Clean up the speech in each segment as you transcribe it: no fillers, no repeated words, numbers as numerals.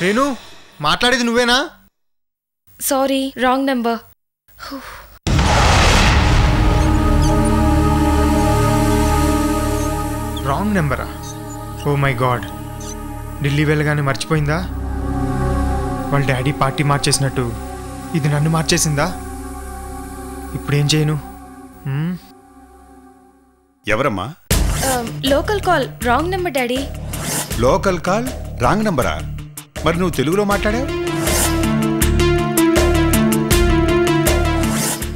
రేణు మాట్లాడేది నువ్వేనా? Sorry, wrong number. Wrong నెంబరా? ఓ మై గాడ్, ఢిల్లీ వెళ్ళగానే మర్చిపోయిందా? వాళ్ళ డాడీ పార్టీ మార్చేసినట్టు ఇది నన్ను మార్చేసిందా? ఇప్పుడేం చేయను? ఎవరమ్మా? Local call, wrong number daddy. Local call wrong నంబరా? మరి నువ్వు తెలుగులో మాట్లాడావు?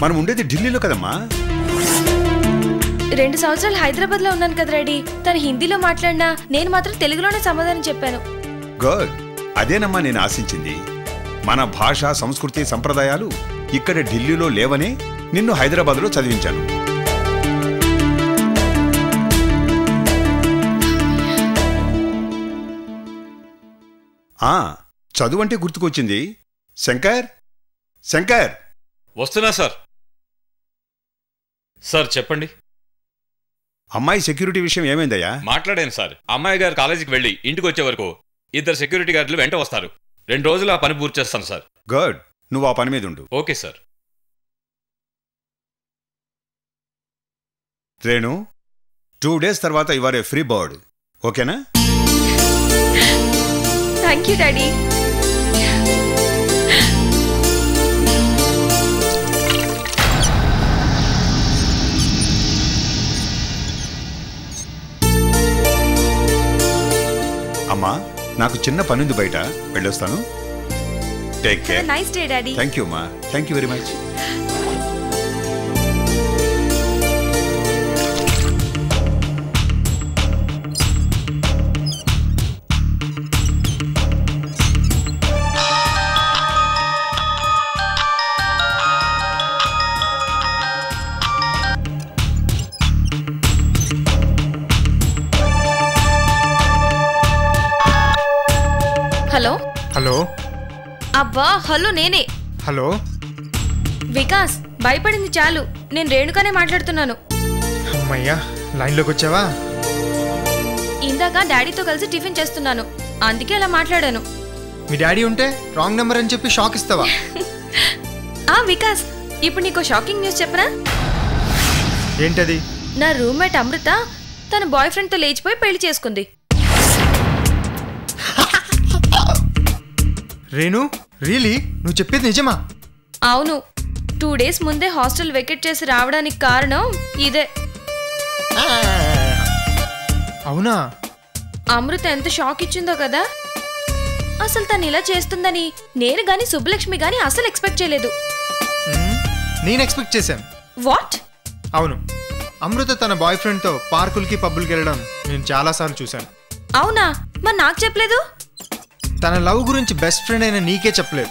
మనం ఉండేది ఢిల్లీలో కదమ్మా. 2 సంవత్సరాలు హైదరాబాద్ లో ఉన్నాను కదా డాడీ. తను హిందీలో మాట్లాడినా నేను మాత్రం తెలుగులోనే సమాధానం చెప్పాను. గుడ్, అదేనమ్మా నేను ఆశించింది. మన భాష, సంస్కృతి, సంప్రదాయాలు ఇక్కడ ఢిల్లీలో లేవనే నిన్ను హైదరాబాద్లో చదివించాను. చదువు అంటే గుర్తుకొచ్చింది. శంకర్, శంకర్. వస్తున్నా సార్. సార్ చెప్పండి. అమ్మాయి సెక్యూరిటీ విషయం ఏమైందయ్యా? మాట్లాడాను సార్. అమ్మాయి గారు కాలేజీకి వెళ్ళి ఇంటికి వచ్చే వరకు 2 సెక్యూరిటీ గార్డులు వెంట వస్తారు. 2 రోజులు ఆ పని పూర్తి చేస్తాను సార్. గుడ్, నువ్వు ఆ పని మీద ఉండు. Okay sir. రేణు, 2 days తర్వాత ఇవారే ఫ్రీ బర్డ్, ఓకేనా? Thank you daddy. అమ్మా, నాకు చిన్న పనుంది, బయట వెళ్ళొస్తాను. Take care. Nice day daddy. Thank you అమ్మా, thank you very much. Hello. Hello. అబ్బా హలో, నేనే. హలో వికాస్, భయపడింది చాలు. నేను రేణుకానే మాట్లాడుతున్నాను. అమ్మయ్యా, లైన్లోకి వచ్చావా? ఇందాక డాడీతో కలిసి టిఫిన్ చేస్తున్నాను, అందుకే అలా మాట్లాడాను. మీ డాడీ ఉంటే రాంగ్ నెంబర్ అని చెప్పి షాక్ ఇస్తావా? వికాస్, ఇప్పుడు నీకు షాకింగ్ న్యూస్ చెప్పనా? ఏంటది? నా రూమ్మేట్ అమృత తన బాయ్ ఫ్రెండ్తో లేచిపోయి పెళ్లి చేసుకుంది. రేణు, రియలీ? నువ్వు చెప్పేది నిజమా? అవును. 2 days ముందే హాస్టల్ వెకేట్ చేసి రావడానికి కారణం ఇదే. అవునా? అమృత ఎంత షాక్ ఇచ్చిందో కదా. అసలు తను ఇలా చేస్తుందని నేను గాని సుబ్బలక్ష్మి గాని అసలు ఎక్స్పెక్ట్ చేయలేదు. నేను ఎక్స్పెక్ట్ చేశాను. వాట్? అవును, అమృత తన బాయ్ ఫ్రెండ్తో పార్కులకి పబ్బులకి వెళ్ళడం నేను చాలాసార్లు చూశాను. అవునా? మరి నాకు చెప్పలేదు. తన లవ్ గురించి బెస్ట్ ఫ్రెండ్ అయిన నీకే చెప్పలేదు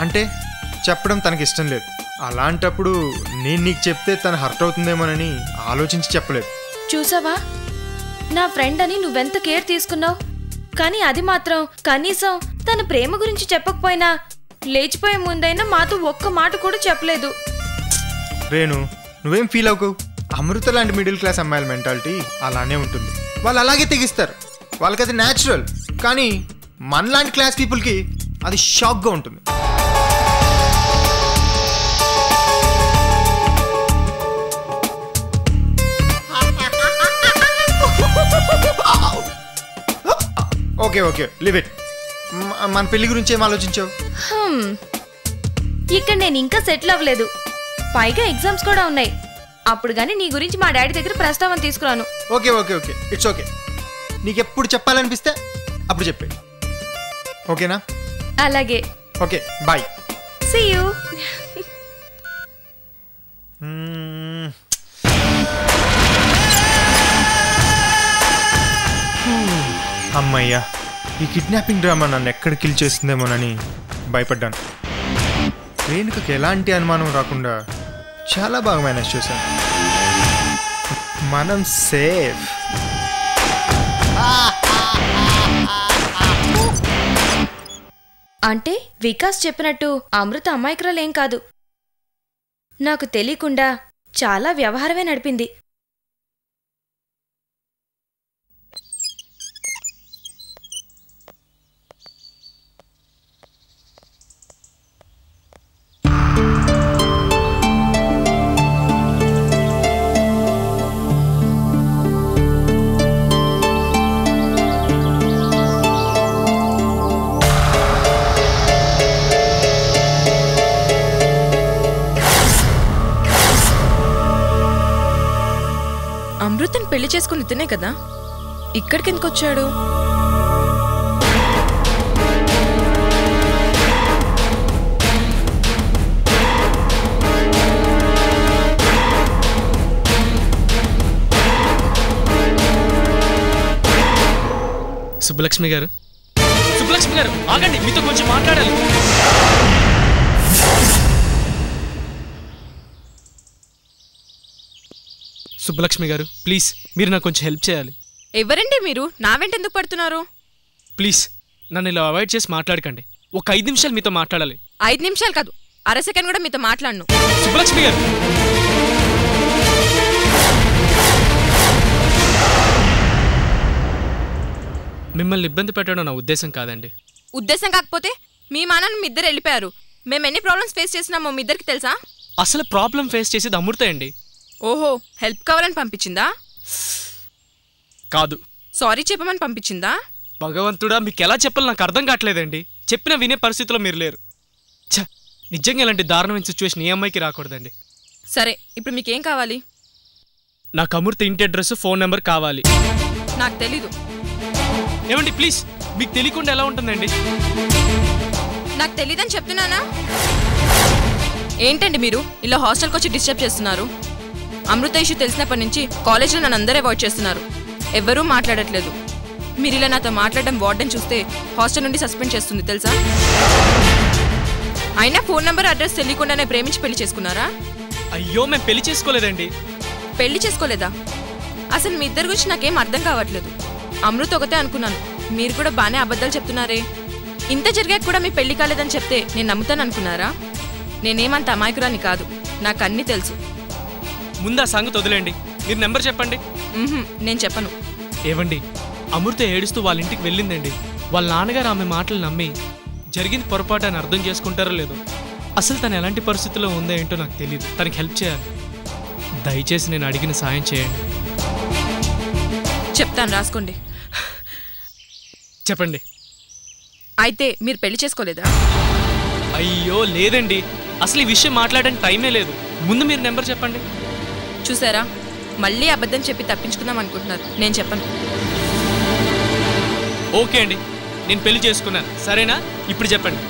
అంటే చెప్పడం తనకి ఇష్టం లేదు. అలాంటప్పుడు నేను నీకు చెప్తే తను హర్ట్ అవుతుందేమోనని ఆలోచించి చెప్పలేదు. చూసావా, నా ఫ్రెండ్ అని నువ్వెంత కేర్ తీసుకున్నావు, కానీ అది మాత్రం కనీసం తన ప్రేమ గురించి చెప్పకపోయినా లేచిపోయే ముందైనా మాతో ఒక్క మాట కూడా చెప్పలేదు. రేణు, నువ్వేం ఫీల్ అవ్వకు. అమృత లాంటి మిడిల్ క్లాస్ అమ్మాయిల మెంటాలిటీ అలానే ఉంటుంది. వాళ్ళు అలాగే తెగిస్తారు, వాళ్ళకి అది న్యాచురల్. కానీ మనలాంటి క్లాస్ పీపుల్కి అది షాక్గా ఉంటుంది. Okay okay, live it. మన పెళ్లి గురించి ఏం ఆలోచించావు? ఇక్కడ నేను ఇంకా సెటిల్ అవ్వలేదు, పైగా ఎగ్జామ్స్ కూడా ఉన్నాయి. అప్పుడు గానీ నీ గురించి మా డాడీ దగ్గర ప్రస్తావన తీసుకురాను. Okay okay okay, it's okay. నీకెప్పుడు చెప్పాలనిపిస్తే అప్పుడు చెప్పే, ఓకేనా? అలాగే. Okay, bye. See you. అమ్మయ్యా, ఈ కిడ్నాపింగ్ డ్రామా నన్ను ఎక్కడ కిల్ చేస్తుందేమోనని భయపడ్డాను. రేణుకకి ఎలాంటి అనుమానం రాకుండా చాలా బాగా మేనేజ్ చేశాను. మనం సేఫ్. అంటే వికాస్ చెప్పినట్టు అమృత అమాయకురాలేం కాదు. నాకు తెలియకుండా చాలా వ్యవహారమే నడిపింది. అమృతని పెళ్లి చేసుకుని ఇతనే కదా, ఇక్కడికి ఎందుకు వచ్చాడు? సుబ్బలక్ష్మి గారు, సుబ్బలక్ష్మి గారు ఆగండి, మీతో కొంచెం మాట్లాడాలి. సుబ్బలక్ష్మి గారు ప్లీజ్, మీరు నాకు కొంచెం హెల్ప్ చేయాలి. ఎవరండి మీరు? నా వెంట ఎందుకు పడుతున్నారు? ప్లీజ్ నన్ను ఇలా అవాయిడ్ చేసి మాట్లాడకండి. ఒక 5 నిమిషాలు మీతో మాట్లాడాలి. 5 నిమిషాలు కాదు, అర సెకండ్ కూడా మీతో మాట్లాడను. సుబ్బలక్ష్మి గారు, మిమ్మల్ని ఇబ్బంది పెట్టడం నా ఉద్దేశం కాదండి. ఉద్దేశం కాకపోతే మీ మానాన్ని మీ ఇద్దరు వెళ్ళిపోయారు. మేము ఎన్ని ప్రాబ్లమ్స్ ఫేస్ చేసినామో మీ ఇద్దరికి తెలుసా? అసలు ప్రాబ్లం ఫేస్ చేసేది అమృత అండి. ఓహో, హెల్ప్ కావాలని పంపించిందా? కాదు, సారీ చెప్పమని పంపించిందా? భగవంతుడా, మీకు ఎలా చెప్పాలి నాకు అర్థం కావట్లేదండి. చెప్పినా వినే పరిస్థితిలో మీరు లేరు. ఛ, నిజంగా ఇలాంటి దారుణమైన సిచ్యువేషన్ ఏ అమ్మాయికి రాకూడదండి. సరే, ఇప్పుడు మీకేం కావాలి? నాకు అమృత ఇంటి అడ్రస్, ఫోన్ నెంబర్ కావాలి. నాకు తెలీదు. ఏమండి ప్లీజ్, మీకు తెలియకుండా ఎలా ఉంటుందండి? నాకు తెలీదని చెప్తున్నానా? ఏంటండి మీరు ఇలా హాస్టల్కి వచ్చి డిస్టర్బ్ చేస్తున్నారు? అమృత ఇష్యూ తెలిసినప్పటి నుంచి కాలేజ్లో నన్ను అందరూ అవాయిడ్ చేస్తున్నారు. ఎవ్వరూ మాట్లాడట్లేదు. మీరు ఇలా నాతో మాట్లాడడం వార్డెన్ చూస్తే హాస్టల్ నుండి సస్పెండ్ చేస్తుంది తెలుసా? అయినా ఫోన్ నెంబర్, అడ్రస్ తెలియకుండానే ప్రేమించి పెళ్లి చేసుకున్నారా? అయ్యో, మేము పెళ్లి చేసుకోలేదండి. పెళ్లి చేసుకోలేదా? అసలు మీ ఇద్దరి గురించి నాకేం అర్థం కావట్లేదు. అమృత ఒకటే అనుకున్నాను, మీరు కూడా బాగానే అబద్ధాలు చెప్తున్నారే. ఇంత జరిగాక కూడా మీ పెళ్లి కాలేదని చెప్తే నేను నమ్ముతాను అనుకున్నారా? నేనేమంత అమాయకురాని కాదు, నాకు అన్నీ తెలుసు. ముందు ఆ సంగతి వదిలేండి, మీరు నెంబర్ చెప్పండి. నేను చెప్పను. ఏవండి, అమృత ఏడుస్తూ వాళ్ళ ఇంటికి వెళ్ళిందండి. వాళ్ళ నాన్నగారు ఆమె మాటలు నమ్మి జరిగింది పొరపాటు అని అర్థం చేసుకుంటారో లేదో. అసలు తను ఎలాంటి పరిస్థితుల్లో ఉందో ఏంటో నాకు తెలియదు. తనకి హెల్ప్ చేయాలి. దయచేసి నేను అడిగిన సాయం చేయండి. చెప్తాను, రాసుకోండి. చెప్పండి. అయితే మీరు పెళ్లి చేసుకోలేదా? అయ్యో లేదండి, అసలు ఈ విషయం మాట్లాడడానికి టైమే లేదు. ముందు మీరు నెంబర్ చెప్పండి. చూసారా, మళ్ళీ అబద్ధం చెప్పి తప్పించుకుందాం అనుకుంటున్నారు. నేను చెప్పను. ఓకే అండి, నేను పెళ్లి చేసుకున్నాను, సరేనా? ఇప్పుడు చెప్పండి.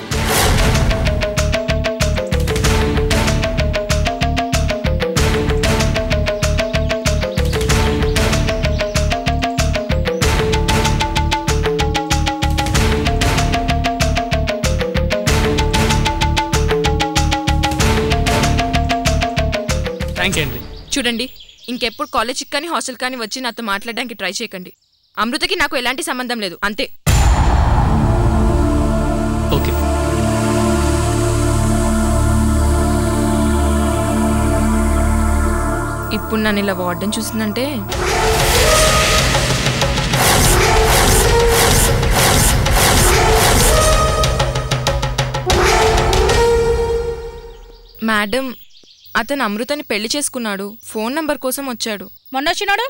థ్యాంక్ యూ అండి. చూడండి, ఇంకెప్పుడు కాలేజ్కి కానీ హాస్టల్ కానీ వచ్చి నాతో మాట్లాడడానికి ట్రై చేయకండి. అమృతకి నాకు ఎలాంటి సంబంధం లేదు, అంతే. ఓకే. ఇప్పుడు నన్ను ఇలా వార్డెన్ చూసిందంటే మేడం, అతను అమృతని పెళ్లి చేసుకున్నాడు. ఫోన్ నంబర్ కోసం వచ్చాడు. మొన్న వచ్చినాడు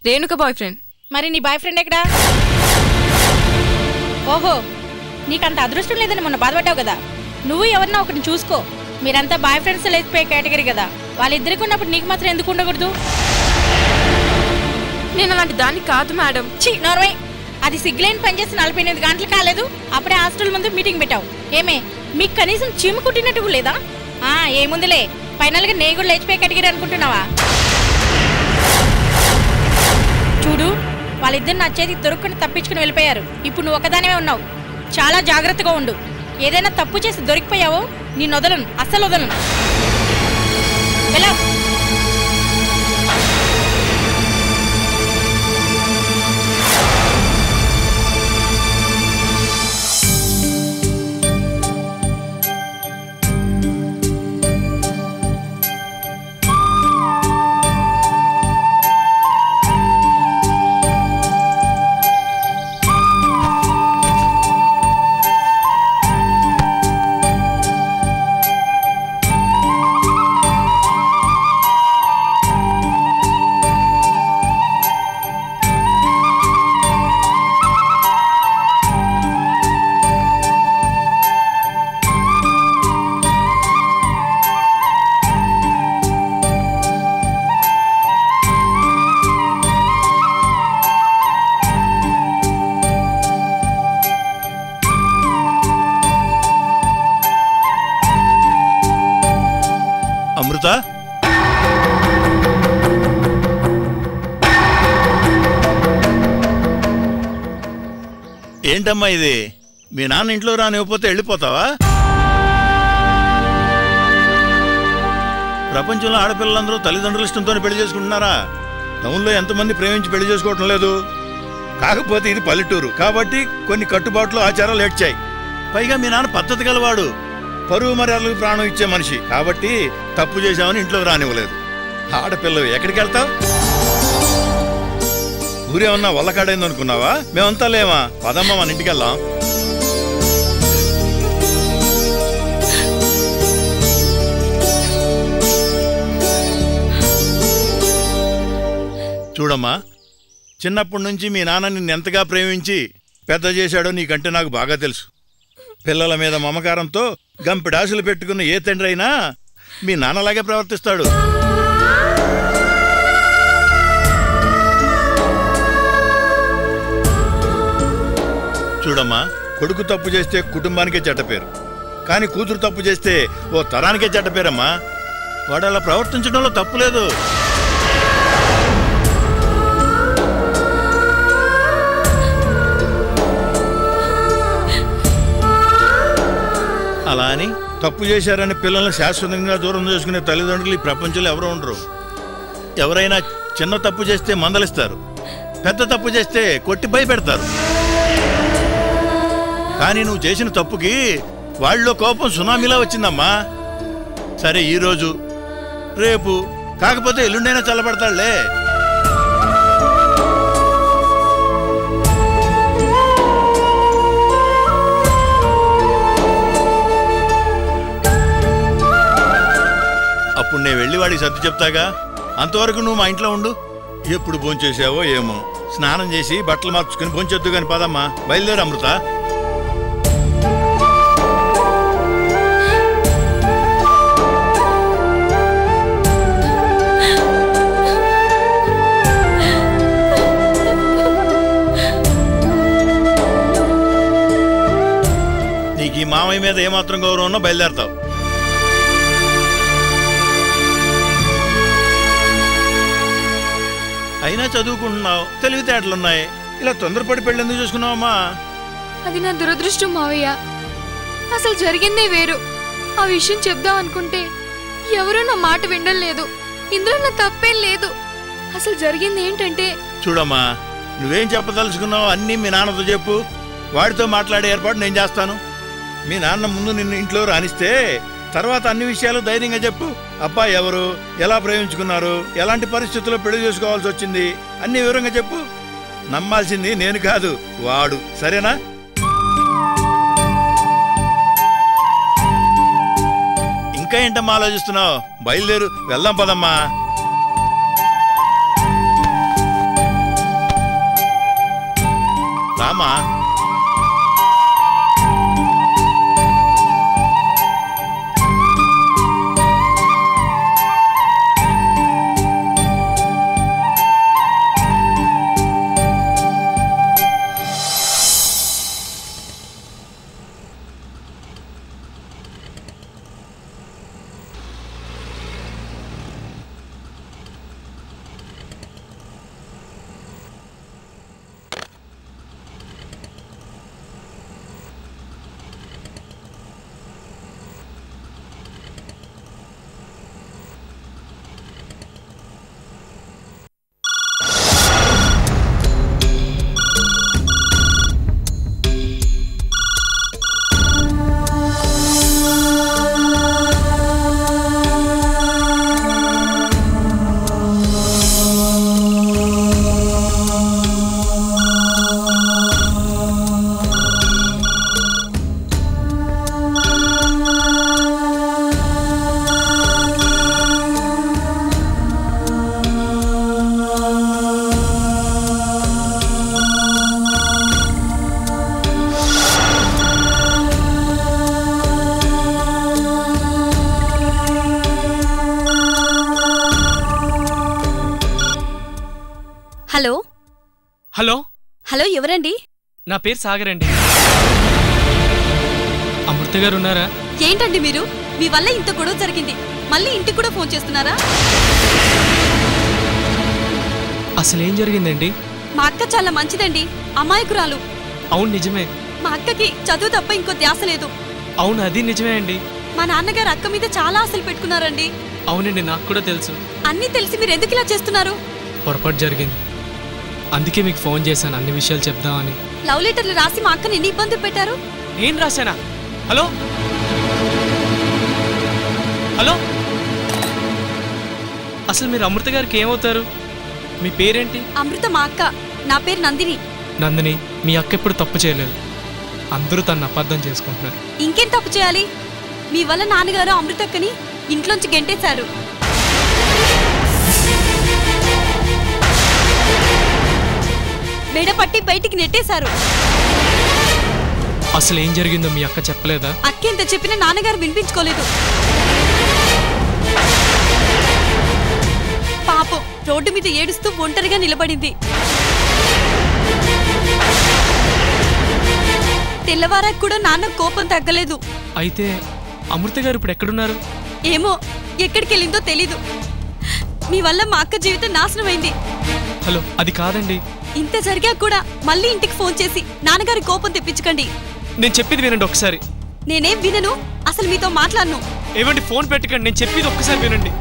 రేణుక బాయ్ ఫ్రెండ్. మరి నీ బాయ్ ఫ్రెండ్ ఎక్కడా? ఓహో, నీకంత అదృష్టం లేదని మొన్న బాధపడ్డావు కదా. నువ్వు ఎవరినా ఒకరిని చూసుకో. మీరంతా బాయ్ ఫ్రెండ్స్ లేచిపోయే కేటగిరీ కదా. వాళ్ళిద్దరికి ఉన్నప్పుడు నీకు మాత్రం ఎందుకు ఉండకూడదు? నేను అలాంటి దాన్ని కాదు మేడం. ఛీ, నార్మల్. అది సిగ్గులేని పనిచేసి 48 గంటలు కాలేదు, అప్పుడే హాస్టల్ ముందు మీటింగ్ పెట్టావు. ఏమే, మీకు కనీసం చీము కుట్టినట్టు లేదా? ఏముందిలే, ఫైనల్గా నే కూడా లేచిపోయే కేటగిరీ అనుకుంటున్నావా? చూడు, వాళ్ళిద్దరు నా చేతికి దొరుకుని తప్పించుకుని వెళ్ళిపోయారు. ఇప్పుడు నువ్వు ఒకదానివే ఉన్నావు. చాలా జాగ్రత్తగా ఉండు. ఏదైనా తప్పు చేసి దొరికిపోయావో నేను వదలను, అస్సలు వదలను. వెళ్ళావు. అమృత, ఏంటమ్మా ఇది? మీ నాన్న ఇంట్లో రానివ్వకపోతే వెళ్ళిపోతావా? ప్రపంచంలో ఆడపిల్లలందరూ తల్లిదండ్రుల ఇష్టంతోనే పెళ్లి చేసుకుంటున్నారా? టౌన్లో ఎంతమంది ప్రేమించి పెళ్లి చేసుకోవటం లేదు. కాకపోతే ఇది పల్లెటూరు కాబట్టి కొన్ని కట్టుబాట్లు ఆచారాలు ఏడ్చాయి. పైగా మీ నాన్న పద్ధతి గలవాడు, పరువు మర్యాదలకు ప్రాణం ఇచ్చే మనిషి కాబట్టి తప్పు చేశామని ఇంట్లోకి రానివ్వలేదు. ఆడపిల్లవి ఎక్కడికి వెళ్తావు? ఊరేమన్నా వల్లకాడైంది అనుకున్నావా? మేమంతా లేవా? పదమ్మ మన ఇంటికి వెళ్దాం. చూడమ్మా, చిన్నప్పటి నుంచి మీ నాన్న నిన్ను ఎంతగా ప్రేమించి పెద్ద చేశాడో నీకంటే నాకు బాగా తెలుసు. పిల్లల మీద మమకారంతో గంపిడాసులు పెట్టుకున్న ఏ తండ్రి అయినా మీ నాన్నలాగే ప్రవర్తిస్తాడు. చూడమ్మా, కొడుకు తప్పు చేస్తే కుటుంబానికే చెడ్డ పేరు, కానీ కూతురు తప్పు చేస్తే ఓ తరానికే చెడ్డ పేరమ్మా. వాడు అలా ప్రవర్తించడంలో తప్పు లేదు. అలా అని తప్పు చేశారని పిల్లల్ని శాశ్వతంగా దూరం చేసుకునే తల్లిదండ్రులు ఈ ప్రపంచంలో ఎవరు ఉండరు. ఎవరైనా చిన్న తప్పు చేస్తే మందలిస్తారు, పెద్ద తప్పు చేస్తే కొట్టి భయపెడతారు. కానీ నువ్వు చేసిన తప్పుకి వాళ్ళలో కోపం సునామీలా వచ్చిందమ్మా. సరే, ఈరోజు రేపు కాకపోతే ఎల్లుండైనా చల్లబడతాడులే. అప్పుడు నేను వెళ్ళి వాడికి సర్ది చెప్తాగా. అంతవరకు నువ్వు మా ఇంట్లో ఉండు. ఎప్పుడు భోంచేసావో ఏమో. స్నానం చేసి బట్టలు మార్చుకుని భోంచేద్దు కాని పదమ్మా. బయలుదేరు అమృత. నీకు ఈ మామయ్య మీద ఏమాత్రం గౌరవం ఉన్నా బయలుదేరతావు. అయినా చదువుకుంటున్నావు, తెలివితేటలున్నాయి, ఇలా తొందరపడి పెళ్ళి ఎందుకు చూసుకున్నావమ్మా? అది నా దురదృష్టం మావయ్య. అసలు జరిగిందే వేరు. ఆ విషయం చెప్దాం అనుకుంటే ఎవరూ నా మాట వినడం లేదు. ఇందులో నా తప్పేం లేదు. అసలు జరిగింది ఏంటంటే, చూడమ్మా, నువ్వేం చెప్పదలుచుకున్నావు అన్నీ మీ నాన్నతో చెప్పు. వాడితో మాట్లాడే ఏర్పాటు నేను చేస్తాను. మీ నాన్న ముందు నిన్ను ఇంట్లో రానిస్తే తర్వాత అన్ని విషయాలు ధైర్యంగా చెప్పు. అబ్బాయి ఎవరు, ఎలా ప్రేమించుకున్నారు, ఎలాంటి పరిస్థితుల్లో పెళ్లి చేసుకోవాల్సి వచ్చింది, అన్ని వివరంగా చెప్పు. నమ్మాల్సింది నేను కాదు, వాడు. సరేనా? ఇంకా ఏంటమ్మా ఆలోచిస్తున్నావు? బయలుదేరు, వెళ్దాం పదమ్మా. రామా. హలో హలో హలో, ఎవరండి? నా పేరు సాగర్ అండి. అమృత గారు ఉన్నారా? ఏంటండి మీరు? మీ వల్ల ఇంత గొడవ జరిగింది. మళ్ళీ ఇంటికి కూడా ఫోన్ చేస్తున్నారా? అసలు ఏం జరిగిందండి? మా అక్క చాలా మంచిదండి, అమాయకురాలు. అవును నిజమే. మా అక్కకి చదువు తప్ప ఇంకో ధ్యాస లేదు. అవును అది నిజమే అండి. మా నాన్నగారు అక్క మీద చాలా ఆశలు పెట్టుకున్నారండి. అవునండి నాకు కూడా తెలుసు. అన్నీ తెలిసి మీరు ఎందుకు ఇలా చేస్తున్నారు? పొరపాటు జరిగింది, అందుకే మీకు ఫోన్ చేశాను అన్ని విషయాలు చెప్దామని. లవ్ లెటర్లు రాసి మా అక్కని ఎన్ని ఇబ్బందులు పెట్టారు? నేను రాశానా? హలో హలో, అసలు మీరు అమృత గారికి ఏమవుతారు? మీ పేరేంటి? అమృత మా అక్క, నా పేరు నందిని. నందిని, మీ అక్క ఎప్పుడు తప్పు చేయలేదు, అందరూ తను అపార్థం చేసుకుంటున్నారు. ఇంకేం తప్పు చేయాలి? మీ వల్ల నాన్నగారు అమృతక్కని ఇంట్లోంచి గెంటేశారు. మెడపట్టి బయటికి నెట్టేశారు. అసలు ఏం జరిగిందో మీ అక్క చెప్పలేదా? అక్క ఎంత చెప్పినా నాన్నగారు వినిపించుకోలేదు. పాపం రోడ్డు మీద ఏడుస్తూ ఒంటరిగా నిలబడింది. తెల్లవారాకు కూడా నాన్న కోపం తగ్గలేదు. అయితే అమృత గారు ఇప్పుడు ఎక్కడున్నారు? ఏమో, ఎక్కడికి వెళ్ళిందో తెలీదు. మీ వల్ల మా అక్క జీవితం నాశనమైంది. హలో, అది కాదండి. ఇంత జరిగా కూడా మళ్ళీ ఇంటికి ఫోన్ చేసి నాన్నగారి కోపం తెప్పించకండి. నేను చెప్పేది వినండి ఒకసారి. నేనేం వినను, అసలు మీతో మాట్లాడను. ఏమండి, ఫోన్ పెట్టకండి, నేను చెప్పేది ఒక్కసారి వినండి.